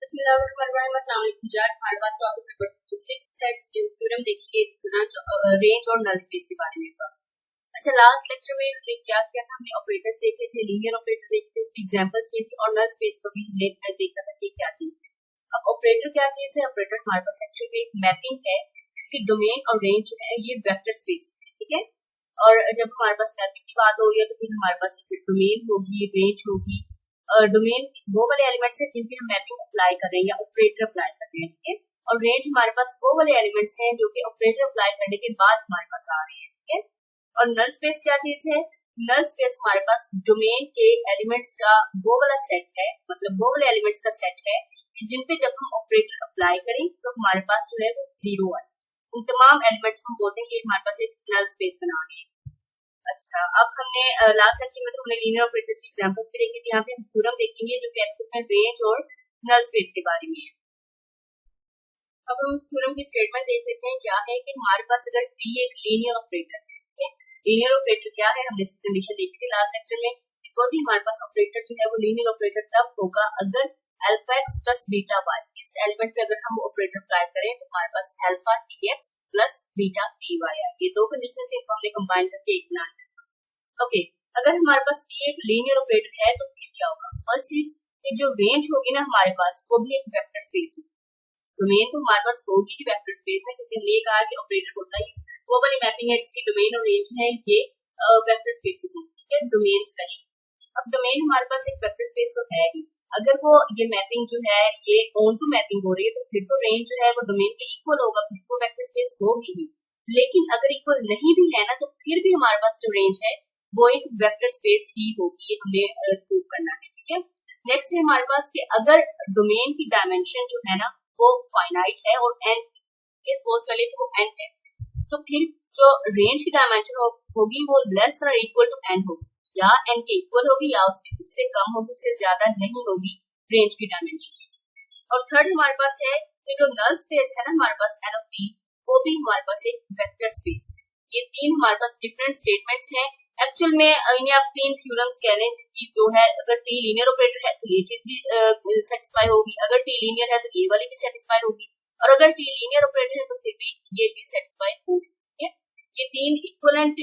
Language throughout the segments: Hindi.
हमारे पास टॉपिक नंबर 6 है जिसमें थ्योरम देखेंगे रेंज और नल स्पेस के बारे में। अच्छा, लास्ट लेक्चर में हमने क्या किया था, हमने ऑपरेटर्स देखे थे, लीनियर ऑपरेटर देखे थे, उसकी एग्जांपल्स की थी और नल स्पेस को भी हमने देखा था कि क्या चीज है। अब ऑपरेटर क्या चीज है? ऑपरेटर हमारे पास एक्चुअली एक मैपिंग है जिसकी डोमेन और रेंज जो है ये वेक्टर स्पेसेस है, ठीक है। और जब हमारे पास मैपिंग की बात हो रही है तो फिर हमारे पास डोमेन होगी, रेंज होगी। डोमेन वो वाले एलिमेंट्स हैं जिन पे हम मैपिंग अप्लाई कर रहे हैं या ऑपरेटर अप्लाई कर रहे हैं, ठीक है। और रेंज हमारे पास वो वाले एलिमेंट्स हैं जो कि ऑपरेटर अप्लाई करने के बाद हमारे पास आ रहे हैं, ठीक है। और नल स्पेस क्या चीज है? नल स्पेस हमारे पास डोमेन के एलिमेंट्स का वो वाला सेट है, मतलब वो वाले एलिमेंट्स का सेट है जिन पे जब हम ऑपरेटर अप्लाई करें तो हमारे पास जो है वो जीरो आए। उन तमाम एलिमेंट्स को हम बोलते हैं कि हमारे पास एक नल स्पेस बना रहे हैं। अच्छा, अब हमने लास्ट लेक्चर में तो हमने लीनियर ऑपरेटर्स की एग्जांपल्स भी देखी थी। यहाँ पे हम थ्योरम देखेंगे जो कि एक्चुअल में रेंज और नल स्पेस के बारे में है। अब हम इस थ्योरम की स्टेटमेंट देख लेते हैं क्या है कि हमारे पास अगर T एक लीनियर ऑपरेटर है, ठीक है। लीनियर ऑपरेटर क्या है? हमने इसकी कंडीशन देखी थी लास्ट लेक्चर में। कोई भी हमारे पास ऑपरेटर जो है वो लीनियर ऑपरेटर तब होगा अगर alpha x plus beta y, इस एलिमेंट पे अगर हम ऑपरेटर अप्लाई करें तो हमारे पास alpha T x plus beta T y है। ये दो कंडीशन से हमने कंबाइन करके एक बना लिया था। ओके, अगर हमारे पास टी एक लीनियर ऑपरेटर है तो फिर क्या होगा? फर्स्ट चीज कि जो रेंज होगी ना हमारे पास वो भी एक वेक्टर स्पेस होगी। डोमेन तो हमारे पास होगी वेक्टर स्पेस में, क्योंकि हमने कहा कि ऑपरेटर होता है वो वाली मैपिंग है जिसकी डोमेन और रेंज है ये वेक्टर स्पेसेस है, ठीक है। Domain special. अब डोमेन हमारे पास एक वेक्टर स्पेस तो है ही, अगर वो ये मैपिंग जो है ये ऑन टू मैपिंग हो रही है तो फिर तो रेंज जो है वो डोमेन के इक्वल होगा, फिर तो वेक्टर स्पेस होगी ही। लेकिन अगर इक्वल नहीं भी है ना तो फिर भी हमारे पास जो रेंज है वो एक वेक्टर स्पेस ही होगी, ये हमें प्रूव करना है, ठीक है। नेक्स्ट है हमारे पास कि अगर डोमेन की डायमेंशन जो है ना वो फाइनाइट है और n के सपोज कर ले तो वो n है, तो फिर जो रेंज की डायमेंशन होगी वो less than equal to n होगी, या n के इक्वल होगी या उससे कम होगी, उससे ज्यादा नहीं होगी रेंज की डायमेंशन। और थर्ड हमारे पास है कि जो नल स्पेस है ना हमारे पास n ऑफ t, वो भी हमारे पास एक वेक्टर स्पेस है। ये तीन हमारे पास डिफरेंट स्टेटमेंट्स हैं। एक्चुअल में इन्हें आप तीन थ्योरम्स कह लें जो है, अगर टी लीनियर ऑपरेटर है तो ये चीज भी सेटिस्फाई होगी, अगर टी लीनियर है तो ये वाली भी सेटिस्फाई होगी, और अगर टी लीनियर ऑपरेटर है तो फिर भी ये चीज सेटिस्फाई होगी, ठीक है। ये तीन इक्विवेलेंट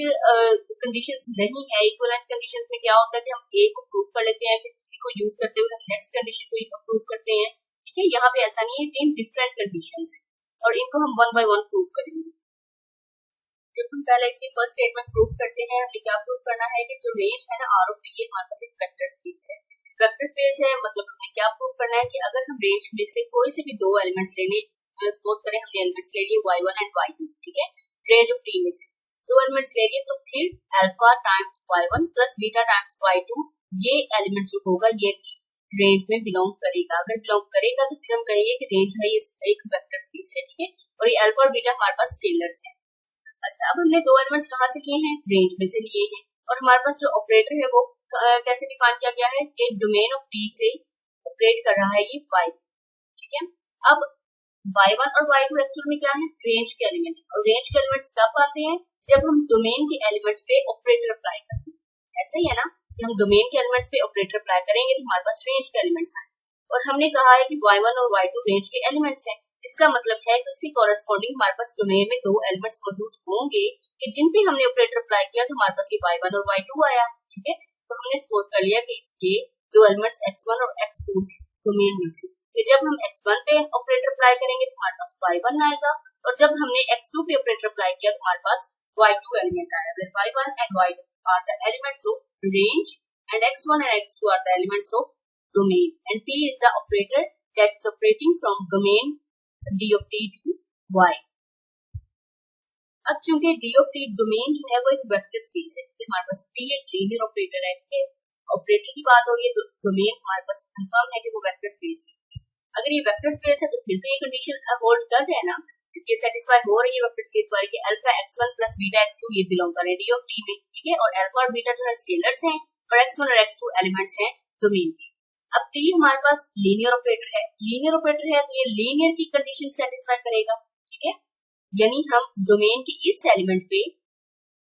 कंडीशंस नहीं है। इक्विवेलेंट कंडीशंस में क्या होता है कि हम ए को प्रूव कर लेते हैं, फिर उसी को यूज करते हुए हम नेक्स्ट कंडीशन को प्रूव करते हैं, ठीक है। यहाँ पे ऐसा नहीं है, तीन डिफरेंट कंडीशंस हैं और इनको हम वन बाय वन प्रूव करेंगे। जब हम पहले इसकी फर्स्ट स्टेटमेंट प्रूव करते हैं, हमें क्या प्रूव करना है कि जो रेंज है ना आर ऑफ ये हमारे पास एक वेक्टर स्पेस है। वेक्टर स्पेस है मतलब हमें क्या प्रूव करना है कि अगर हम रेंज में से कोई से भी दो एलिमेंट्स ले लें, सपोज करें हमने एलिमेंट्स ले लिए y1 एंड y2, ठीक है। रेंज ऑफ टी में से दो एलिमेंट्स ले लिए तो फिर alpha times y1 plus beta times y2 ये एलिमेंट जो होगा ये रेंज में बिलोंग करेगा। अगर बिलोंग करेगा तो फिर हम कहेंगे कि रेंज है ये एक वेक्टर स्पेस है, ठीक है। और ये अल्फा और बीटा हमारे पास स्केलर्स हैं। अच्छा, अब हमने दो एलिमेंट्स कहाँ से लिए हैं? रेंज में से लिए हैं। और हमारे पास जो ऑपरेटर है वो कैसे डिफाइन किया गया है कि डोमेन ऑफ टी से ऑपरेट कर रहा है ये y, ठीक है। अब y1 और y2 एक्चुअल में क्या है? रेंज के एलिमेंट। और रेंज के एलिमेंट्स कब आते हैं? जब हम डोमेन के एलिमेंट्स पे ऑपरेटर अप्लाई करते हैं। ऐसे ही है ना कि हम डोमेन के एलिमेंट्स पे ऑपरेटर अप्लाई करेंगे तो हमारे पास रेंज के एलिमेंट्स आएंगे। और हमने कहा है कि y1 और y2 रेंज के एलिमेंट्स हैं। इसका मतलब है कि उसकी कॉरेस्पॉन्डिंग हमारे पास डोमेन में दो एलिमेंट्स मौजूद होंगे कि जिन पे हमने ऑपरेटर अप्लाई किया तो हमारे पास ये y1 और y2 आया, ठीक है। तो हमने सपोज कर लिया कि इसके दो एलिमेंट्स x1 और x2 डोमेन में से, कि जब हम x1 पे ऑपरेटर अप्लाई करेंगे तो हमारे पास y1 आएगा, और जब हमने x2 पे ऑपरेटर अप्लाई किया तो हमारे पास y2 एलिमेंट आया। y1 and y2 are the elements of range and x1 and x2 are the elements of domain, and t is the operator that is operating from domain d of t to y। अब चूंकि d of t डोमेन जो है वो एक वेक्टर स्पेस है, तो हमारे पास t एक लीनियर ऑपरेटर है। ऑपरेटर की बात हो रही है तो डोमेन हमारे पास कंफर्म है कि वो वेक्टर स्पेस है। अगर ये वेक्टर स्पेस है तो फिर तो ये कंडीशन होल्ड कर रहे हैं ना, ये सेटिस्फाई हो रही है वेक्टर स्पेस वाली कि alpha x1 plus beta x2 ये बिलोंग कर रहे हैं d of t में, ठीक है। और अल्फा और बीटा जो है स्केलर्स हैं और x1 और x2 एलिमेंट्स हैं डोमेन के। अब t हमारे पास लीनियर ऑपरेटर है। लीनियर ऑपरेटर है तो ये लीनियर की कंडीशन सेटिस्फाई करेगा, ठीक है। यानी हम डोमेन के इस एलिमेंट पे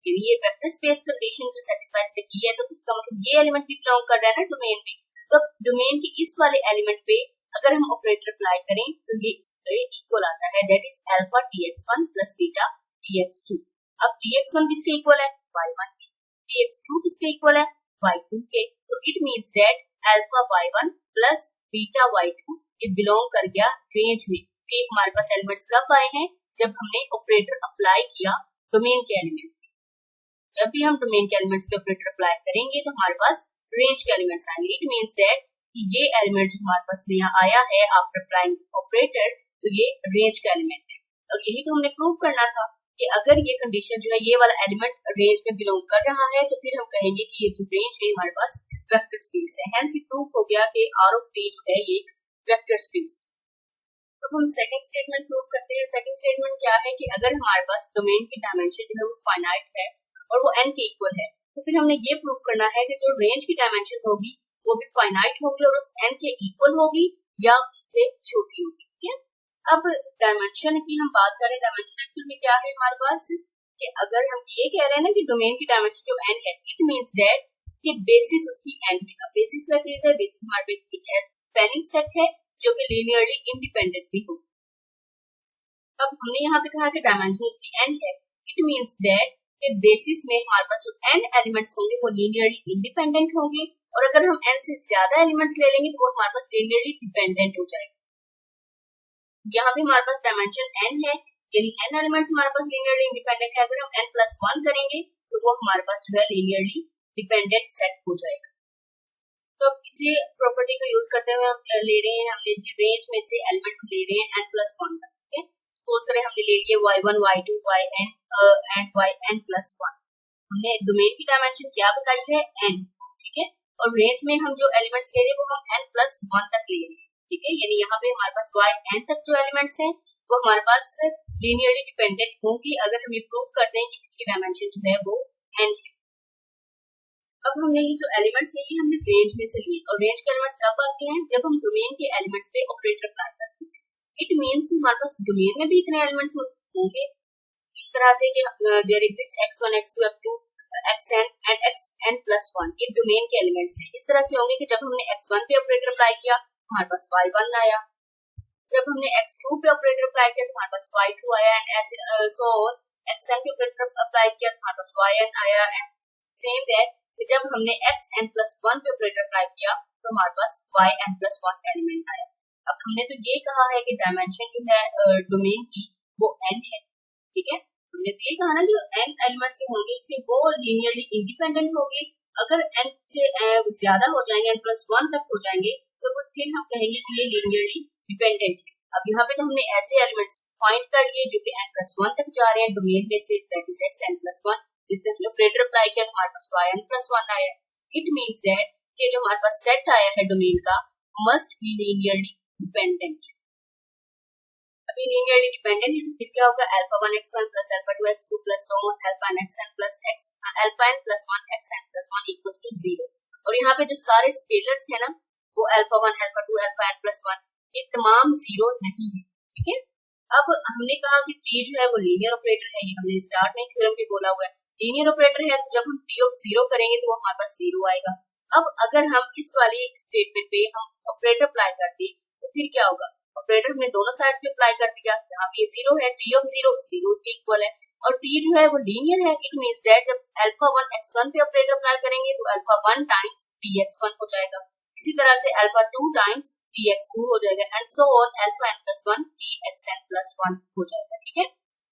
ये वेक्टर स्पेस कंडीशन जो सेटिस्फाई इसने की है तो इसका मतलब ये एलिमेंट भी बिलोंग कर रहा है ना डोमेन में। तो डोमेन के इस वाले एलिमेंट पे अगर हम ऑपरेटर अप्लाई करें तो ये इसके इक्वल आता है, that is alpha tx1 plus beta tx2। अब tx1 किसके इक्वल है, y1 के, tx2 किसके इक्वल है, y2 के। तो it means that alpha y1 plus beta y2 ये बिलोंग कर गया रेंज में, क्योंकि हमारे पास एलिमेंट्स कब आए हैं, जब हमने ऑपरेटर अप्लाई किया डोमेन के एलिमेंट। जब भी हम डोमेन के एलिमेंट्स पे ऑपरेटर अप्लाई करेंगे तो हमारे पास रेंज के एलिमेंट्स आएंगे। इट मींस दैट ये एलिमेंट जो हमारे पास नया आया है आफ्टर अप्लाइंग ऑपरेटर, तो ये रेंज का एलिमेंट है। और यही तो हमने प्रूव करना था कि अगर ये कंडीशन जो है, ये वाला एलिमेंट रेंज में बिलोंग कर रहा है, तो फिर हम कहेंगे कि ये जो रेंज है हमारे पास वेक्टर स्पेस है। हेंस ये प्रूव हो गया कि आर ऑफ टी जो है ये एक वेक्टर स्पेस है। तो हम सेकंड स्टेटमेंट प्रूव करते हैं। सेकंड स्टेटमेंट क्या है कि अगर हमारे पास डोमेन की डायमेंशन जो है वो फाइनाइट है और वो n के इक्वल है, तो फिर हमने ये प्रूव करना है कि जो रेंज की डायमेंशन होगी वो भी फाइनाइट होगी और उस n के इक्वल होगी या उससे छोटी होगी। ठीक है, अब डायमेंशन की हम बात करें, डायमेंशन एक्चुअल में क्या है हमारे पास, कि अगर हम ये कह रहे हैं ना कि डोमेन की डायमेंशन जो n है, इट मींस दैट कि बेसिस उसकी n है। बेसिस क्या चीज है, बेसिस हमारे पे एक स्पैनिंग सेट है जो कि लीनियरली इंडिपेंडेंट भी हो। अब हमने यहाँ पे कहा कि डायमेंशन उसकी n है, इट मींस दैट के बेसिस में हमारे पास जो n एलिमेंट्स होंगे वो लीनियरली इंडिपेंडेंट होंगे, और अगर हम n से ज्यादा एलिमेंट्स ले लेंगे तो वो हमारे पास लीनियरली डिपेंडेंट हो जाएगा। यहाँ पे हमारे पास डायमेंशन n है, यानी n एलिमेंट्स हमारे पास लीनियरली इंडिपेंडेंट है। अगर हम n+1 करेंगे तो वो हमारे पास जो है लीनियरली डिपेंडेंट सेट हो जाएगा। तो अब इसी प्रॉपर्टी को यूज करते हुए हम ले रहे हैं, हमने जी रेंज में से एलिमेंट ले रहे हैं n+1 का। ठीक है, सपोज करें हमने ले लिए y1 y2 yn and yn+1। हमने डोमेन की डायमेंशन क्या बताई है, n। ठीक है, और रेंज में हम जो एलिमेंट्स ले रहे हैं वो हम n+1 तक ले रहे हैं। ठीक है, यानी यहाँ पे हमारे पास yn तक जो एलिमेंट्स हैं वो हमारे पास लीनियरली डिपेंडेंट होंगी अगर हम ये प्रूव करते हैं कि इसकी डायमेंशन जो है वो n है। अब हमने ये जो एलिमेंट्स लिए हमने रेंज में से लिए, और रेंज के एलिमेंट्स कब आते हैं, जब हम डोमेन के एलिमेंट्स पे ऑपरेटर अप्लाई करते हैं। इट मींस कि हमारे पास डोमेन में भी इतने एलिमेंट्स मौजूद होंगे इस तरह से कि there exist x1 x2 x2 xn and xn+1, ये डोमेन के एलिमेंट्स हैं। इस तरह से होंगे कि जब हमने x1 पे ऑपरेटर अप्लाई किया हमारे पास y1 आया, जब हमने x2 पे ऑपरेटर अप्लाई किया तो हमारे पास y2 आया, एंड ऐसे सो xn पे ऑपरेटर अप्लाई किया तो हमारे पास yn आया, एंड सेम दैट जब हमने xn+1 पे ऑपरेटर अप्लाई किया तो हमारे पास yn+1 एलिमेंट आया। अब हमने तो ये कहा है कि डायमेंशन जो है डोमेन की वो n है। ठीक है, हमने तो ये कहा ना कि n एलिमेंट्स जो होंगे उसके वो लीनियरली इंडिपेंडेंट होंगे। अगर n से ज्यादा हो जाएंगे, n+1 तक हो जाएंगे, तो फिर हम कहेंगे कि ये लीनियरली डिपेंडेंट है। अब यहाँ पे तो हमने ऐसे एलिमेंट्स फाइंड कर लिए जो कि n+1 तक जा रहे हैं डोमेन में से, दैट इज xn+1। जिसपे हमने ऑपरेटर अप्लाई किया तो हमारे पास yn+1 आया। इट मींस दैट कि जो हमारे पास सेट आया है डोमेन का मस्ट बी लीनियरली डिपेंडेंट। अभी लीनियरली डिपेंडेंट है तो फिर क्या होगा, α1 x1 plus α2 x2 plus so on αn xn plus αn+1 xn+1 equals to 0। और यहाँ पे जो सारे स्केलर्स है ना वो α1 α2 αn+1 ये तमाम 0 नहीं है। ठीक है, अब हमने कहा कि t जो है वो लीनियर ऑपरेटर है, ये हमने स्टार्ट में थ्योरम भी बोला हुआ है। लीनियर ऑपरेटर है तो जब हम t ऑफ 0 करेंगे तो वो हमारे पास 0 आएगा। अब अगर हम इस वाली स्टेटमेंट पे हम ऑपरेटर अप्लाई करते तो फिर क्या होगा, ऑपरेटर हमने दोनों साइड्स पे अप्लाई कर दिया, यहाँ पे 0 है, t ऑफ 0 0 के इक्वल है, और t जो है वो लीनियर है। इट मींस दैट जब α1 x1 पे ऑपरेटर अप्लाई करेंगे तो α1 टाइम्स tx1 हो जाएगा, इसी तरह से α2 टाइम्स tx2 हो जाएगा, and so on αn+1 txn+1 हो जाएगा। ठीक है,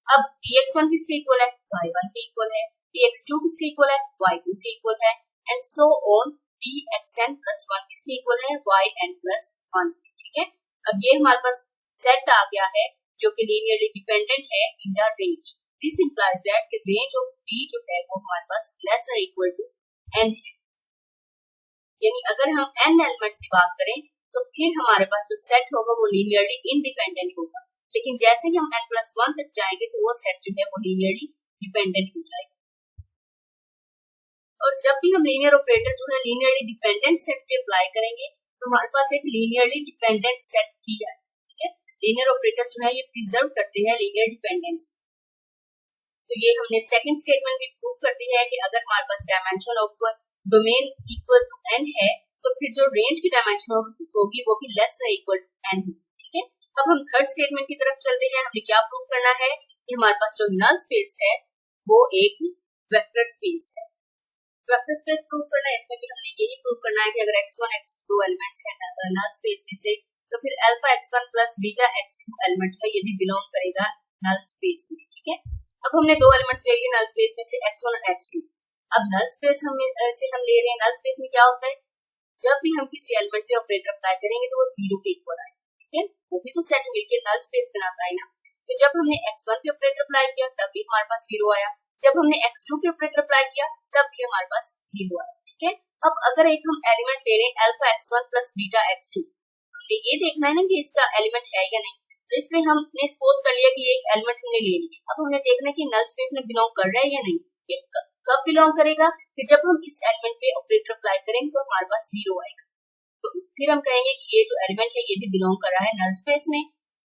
अब tx1 किसके इक्वल है, y1 के इक्वल है, tx2 किसके इक्वल है, y2 के इक्वल है, एंड सो ऑन txn+1 किसके इक्वल है, yn+1। ठीक है, अब ये हमारे पास सेट आ गया है जो कि लीनियरली डिपेंडेंट है in the range. This implies that कि रेंज ऑफ t जो है वो हमारे पास लेस और इक्वल टू n है। यानी अगर हम n एलिमेंट्स की बात करें तो फिर हमारे पास जो सेट होगा वो लीनियरली इंडिपेंडेंट होगा, लेकिन जैसे ही हम n+1 तक जाएंगे तो वो सेट जो है वो लीनियरली डिपेंडेंट हो जाएगा। और जब भी हम लीनियर ऑपरेटर जो है लीनियरली डिपेंडेंट सेट पे अप्लाई करेंगे तो हमारे पास एक लीनियरली डिपेंडेंट सेट ही है। ठीक है, लीनियर ऑपरेटर्स जो है ये प्रिजर्व करते हैं लीनियर डिपेंडेंस। तो ये हमने सेकंड स्टेटमेंट भी प्रूव करती है कि अगर हमारे पास dimension of domain equal to n है तो फिर जो रेंज की डायमेंशन होगी वो भी लेस या इक्वल टू n होगी। ठीक है, अब हम थर्ड स्टेटमेंट की तरफ चलते हैं। हमें क्या प्रूव करना है कि हमारे पास जो नल स्पेस है वो एक वेक्टर स्पेस है। वेक्टर स्पेस प्रूव करना है, इसमें भी हमने यही प्रूव करना है कि अगर x1 x2 दो एलिमेंट्स है नल स्पेस में से तो फिर alpha x1 plus beta x2 elements का ये भी बिलोंग करेगा नल स्पेस में। ठीक है, अब हमने दो एलिमेंट्स ले लिए नल स्पेस में से x1 और x2। अब नल स्पेस हम ले रहे हैं। नल स्पेस में क्या होता है, जब भी हम किसी एलिमेंट पे ऑपरेटर अप्लाई करेंगे तो वो जीरो के इक्वल आएगा। ठीक है, वो भी तो सेट मिलके नल स्पेस बनाता है ना। तो जब हमने x1 पे ऑपरेटर अप्लाई किया तब भी हमारे पास जीरो आया, जब हमने x2 पे ऑपरेटर अप्लाई किया तब भी हमारे पास जीरो आया। ठीक है, अब अगर एक हम एलिमेंट ले रहे हैं alpha x1 plus beta x2, हमने ये देखना है ना कि इसका एलिमेंट है या नहीं। तो इसमें हमने सपोज कर लिया कि एक एलिमेंट हमने ले लिया। अब हमने देखना है कि नल स्पेस में बिलोंग कर रहा है या नहीं। ये कब बिलोंग करेगा कि जब हम इस एलिमेंट पे ऑपरेटर अप्लाई करेंगे तो हमारे पास जीरो आएगा। तो फिर हम कहेंगे कि ये जो एलिमेंट है ये भी बिलोंग कर रहा है नल स्पेस में,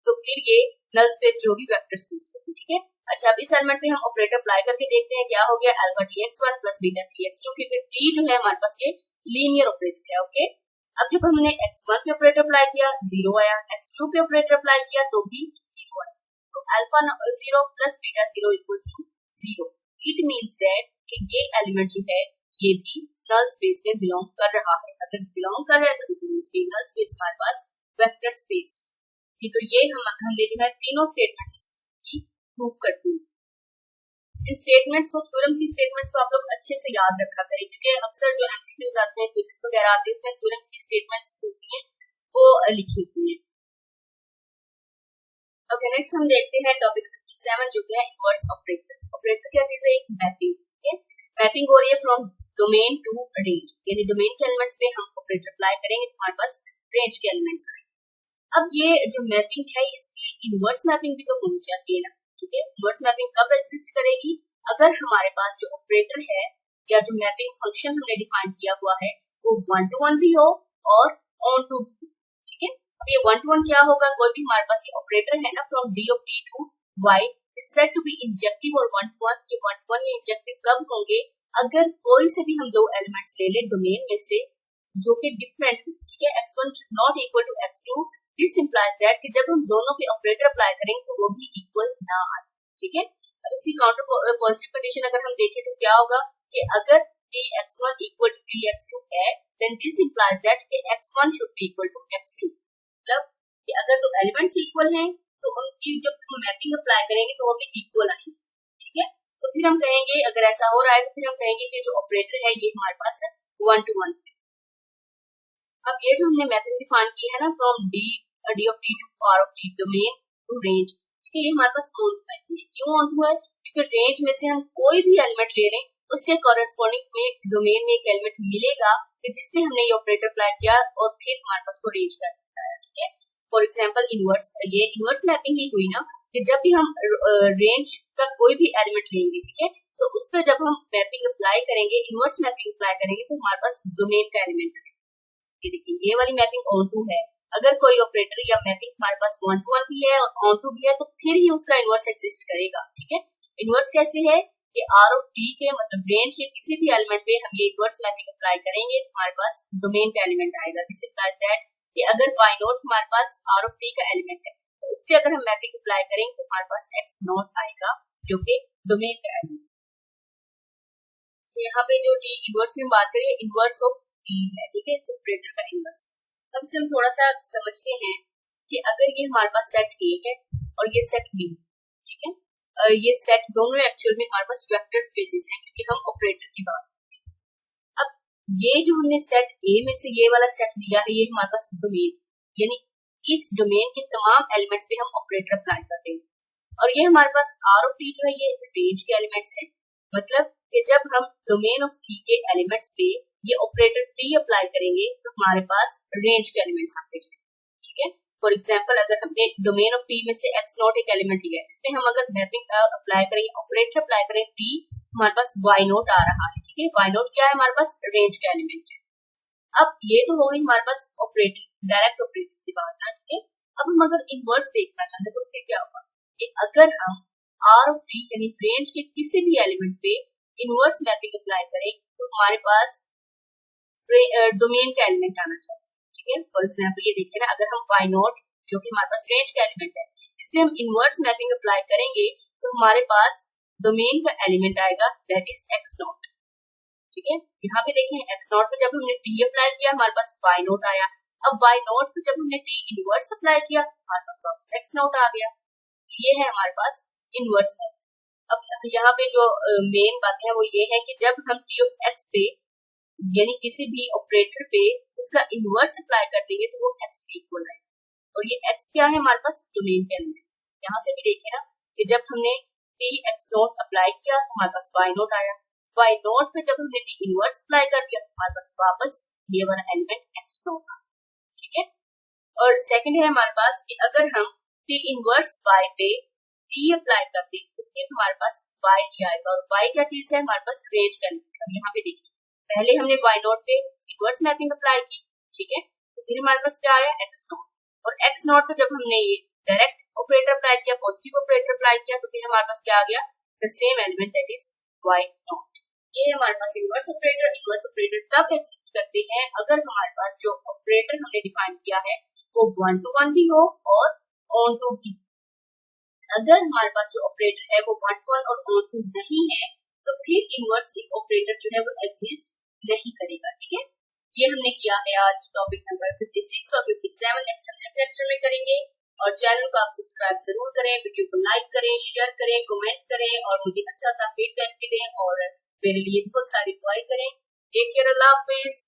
तो फिर ये नल स्पेस जो होगी वेक्टर स्पेस होगी। ठीक है, अच्छा अब इस एलिमेंट पे हम ऑपरेटर अप्लाई करके देखते हैं क्या हो गया, alpha tx1 plus beta tx2, क्योंकि t जो है हमारे पास ये लीनियर ऑपरेटर है। ओके, अब जब हमने x1 पे ऑपरेटर अप्लाई किया जीरो आया, x2 पे ऑपरेटर अप्लाई किया तो भी जीरो आया। तो alpha zero plus beta zero equals to zero. It means that कि ये एलिमेंट जो है ये भी नल स्पेस में बिलोंग कर रहा है। अगर बिलोंग कर रहा है तो इट मींस कि नल स्पेस हमारे पास वेक्टर स्पेस जी। तो ये हमने जो है तीनों स्टेटमेंट्स की प्रूफ करती है। इन स्टेटमेंट्स को, थ्योरम्स की स्टेटमेंट्स को आप लोग अच्छे से याद रखा करें, क्योंकि अक्सर जो एमसीक्यूज आते हैं, क्विज़ेस वगैरह आते हैं, उसमें थ्योरम्स की स्टेटमेंट्स होती हैं वो लिखी हुई है। ओके, नेक्स्ट हम देखते हैं टॉपिक 57 जो है इनवर्स ऑपरेटर। ऑपरेटर क्या चीज है, एक मैपिंग। ठीक है, मैपिंग हो रही है फ्रॉम डोमेन टू रेंज, यानी डोमेन के एलिमेंट्स पे हम ऑपरेटर अप्लाई करेंगे तो हमारे पास रेंज के एलिमेंट्स आएंगे। अब ये जो मैपिंग है इसकी इनवर्स मैपिंग भी तो होनी चाहिए ना। ठीक है, इनवर्स मैपिंग कब एग्जिस्ट करेगी, अगर हमारे पास जो ऑपरेटर है या जो मैपिंग फंक्शन हमने डिफाइन किया हुआ है वो 1 to 1 भी हो और ऑन टू भी। ठीक है, अब ये 1 to 1 क्या होगा, कोई भी हमारे पास ये ऑपरेटर है ना from d of t to y is said to be injective और 1 to 1। ये 1 to 1 ये इंजेक्टिव कब होंगे, अगर कोई से भी हम दो एलिमेंट्स ले ले डोमेन में से जो कि डिफरेंट हो। ठीक है, x1 should not equal to x2। This implies that कि जब हम दोनों पे ऑपरेटर अप्लाई करेंगे तो वो भी इक्वल ना आए। ठीक है, अब इसकी काउंटर पॉजिटिव कंडीशन अगर हम देखें तो क्या होगा कि अगर dx1 इक्वल टू dx2 है देन दिस इंप्लाइज दैट कि x1 should be equal to x2। मतलब कि अगर दो एलिमेंट्स इक्वल हैं तो उनकी जब हम मैपिंग अप्लाई करेंगे तो वो भी इक्वल आएंगे। ठीक है, तो फिर हम कहेंगे अगर ऐसा हो रहा है तो फिर हम कहेंगे कि जो ऑपरेटर है ये हमारे पास 1 to 1 है। अब ये जो हमने मैपिंग डिफाइन की है ना from d of t to r of t domain to range, क्योंकि ये हमारे पास ऑन टू है। क्यों ऑन टू है, क्योंकि रेंज में से हम कोई भी एलिमेंट ले लें उसके कॉरेस्पॉन्डिंग में डोमेन में एक एलिमेंट मिलेगा कि जिसपे हमने ये ऑपरेटर अप्लाई किया और फिर हमारे पास को रेंज का एलिमेंट आया। ठीक है, फॉर एग्जांपल इनवर्स, ये इनवर्स मैपिंग ही हुई ना कि जब भी हम रेंज का कोई भी एलिमेंट लेंगे, ठीक है, तो उस पर जब हम मैपिंग अप्लाई करेंगे, इनवर्स मैपिंग अप्लाई करेंगे तो हमारे पास डोमेन का एलिमेंट है। ये देखिए ये वाली मैपिंग ऑन टू है। अगर कोई ऑपरेटर या मैपिंग हमारे पास 1 to 1 भी है और ऑन टू भी है तो फिर ही उसका इनवर्स एग्जिस्ट करेगा। ठीक है, इनवर्स कैसे है कि r of t के मतलब रेंज के किसी भी एलिमेंट पे हम ये इनवर्स मैपिंग अप्लाई करेंगे तो हमारे पास डोमेन का एलिमेंट आएगा। दिस इंप्लाइज दैट कि अगर y नॉट हमारे पास r of t का एलिमेंट है तो इस पे अगर हम मैपिंग अप्लाई करेंगे तो हमारे पास x नॉट आएगा जो कि डोमेन का एलिमेंट। यहाँ पे जो t इनवर्स की बात करें, इनवर्स ऑफ t है। ठीक है, इस ऑपरेटर का इनवर्स। अब इसे हम थोड़ा सा समझते हैं कि अगर ये हमारे पास सेट A है और ये सेट B, ठीक है, ये सेट दोनों एक्चुअल में हमारे पास वेक्टर स्पेसेस हैं क्योंकि हम ऑपरेटर की बात करते हैं। अब ये जो हमने सेट A में से ये वाला सेट लिया है ये हमारे पास डोमेन, यानी इस डोमेन के तमाम एलिमेंट्स पे हम ऑपरेटर अप्लाई कर रहे हैं और ये हमारे पास r of t जो है ये रेंज के एलिमेंट्स है। मतलब कि जब हम डोमेन ऑफ t के एलिमेंट्स पे ये ऑपरेटर t अप्लाई करेंगे तो हमारे पास रेंज के एलिमेंट्स आते हैं। ठीक है, फॉर एग्जांपल अगर हमने डोमेन ऑफ t में से x नॉट एक एलिमेंट लिया है, इसमें हम अगर मैपिंग अप्लाई करेंगे, ऑपरेटर अप्लाई करें t, हमारे पास y नॉट आ रहा है। ठीक है, y नॉट क्या है, हमारे पास रेंज का एलिमेंट है। अब ये तो हो गई हमारे पास ऑपरेटर, डायरेक्ट ऑपरेटर की बात है। ठीक है, अब हम अगर इनवर्स देखना चाहते तो फिर क्या होगा कि अगर हम आर ऑफ डी यानी रेंज के किसी भी एलिमेंट पे इनवर्स मैपिंग अप्लाई करें तो हमारे पास डोमेन का एलिमेंट आना चाहिए, ठीक है। फॉर एग्जाम्पल ये देखिए ना, अगर हम वाई नॉट जो कि हमारे पास रेंज का एलिमेंट है, इस पे हम इनवर्स मैपिंग अप्लाई करेंगे तो हमारे पास डोमेन का एलिमेंट आएगा दैट इज एक्स नॉट, ठीक है। यहाँ पे देखें एक्स नॉट पे जब हमने टी अप्लाई किया हमारे पास वाई नॉट आया। अब वाई नॉट पे जब हमने टी इनवर्स अप्लाई किया हमारे पास वापस एक्स नॉट आ गया। ये है हमारे पास इनवर्स मैप। अब यहाँ पे जो मेन बातें हैं वो ये है कि जब हम टी ऑफ एक्स पे यानी किसी भी ऑपरेटर पे उसका इनवर्स अप्लाई कर देंगे तो वो एक्स के इक्वल है, और ये एक्स क्या है हमारे पास डोमेन के एलिमेंट्स। यहाँ से भी देखें ना कि जब हमने टी एक्स नॉट अप्लाई किया तो हमारे पास वाई नॉट आया। वाई नॉट पे जब हमने टी इनवर्स अप्लाई कर दिया तो हमारे पास वापस ये वाला एलिमेंट एक्स नॉट आया, ठीक है। और सेकंड है हमारे पास कि अगर हम टी इनवर्स वाई पे टी अप्लाई कर दें तो फिर हमारे पास वाई ही आएगा, और वाई क्या चीज है हमारे पास रेंज का एलिमेंट। यहाँ पे देखिए पहले हमने वाई नॉट पे इनवर्स मैपिंग अप्लाई की, ठीक है, तो फिर हमारे पास क्या आया एक्स नॉट, और एक्स नॉट पे जब हमने ये डायरेक्ट ऑपरेटर अप्लाई किया, पॉजिटिव ऑपरेटर अप्लाई किया तो फिर हमारे पास क्या आ गया the same element that is y naught. ये हमारे पास इनवर्स ऑपरेटर तब एग्जिस्ट करते हैं अगर हमारे पास जो ऑपरेटर हमने डिफाइन किया है वो 1 to 1 भी हो और ऑन टू भी। अगर हमारे पास जो ऑपरेटर है वो 1 to 1 और ऑन टू नहीं है तो फिर इनवर्स ऑपरेटर जो है वो एग्जिस्ट नहीं करेगा, ठीक है। ये हमने किया है आज टॉपिक नंबर 56 और 57। नेक्स्ट हम नेक्स्ट लेक्चर में करेंगे, और चैनल को आप सब्सक्राइब जरूर करें, वीडियो को लाइक करें, शेयर करें, कमेंट करें और मुझे अच्छा सा फीडबैक भी दें और मेरे लिए बहुत सारी दुआएं करें। टेक केयर, अल्लाह हाफिज।